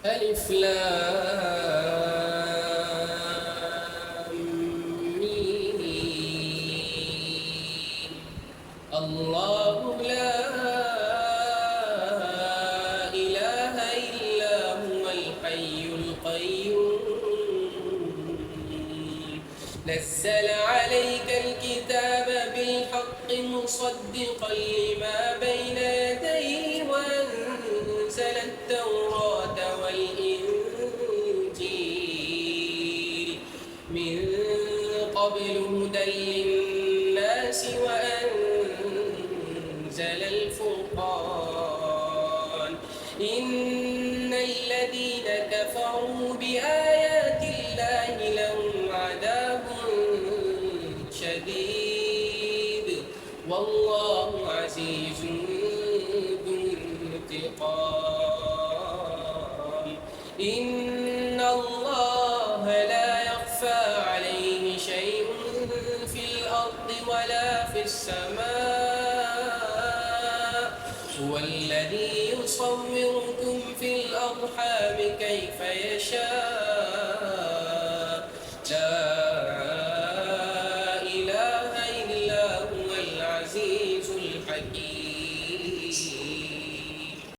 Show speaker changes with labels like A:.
A: ألف لام ميم. الله لا إله إلا هو الحي القيوم نزل عليك الكتاب بالحق مصدقا لما بين يديه وأنزل التوراة والإنجيل من قبل هدى للناس وأنزل الفرقان إن الذين كفروا بآيات الله لهم عذاب شديد والله عزيز ذو انتقام إن الله لا يخفى عليه شيء في الأرض ولا في السماء هو الذي يصوركم في الأرحام كيف يشاء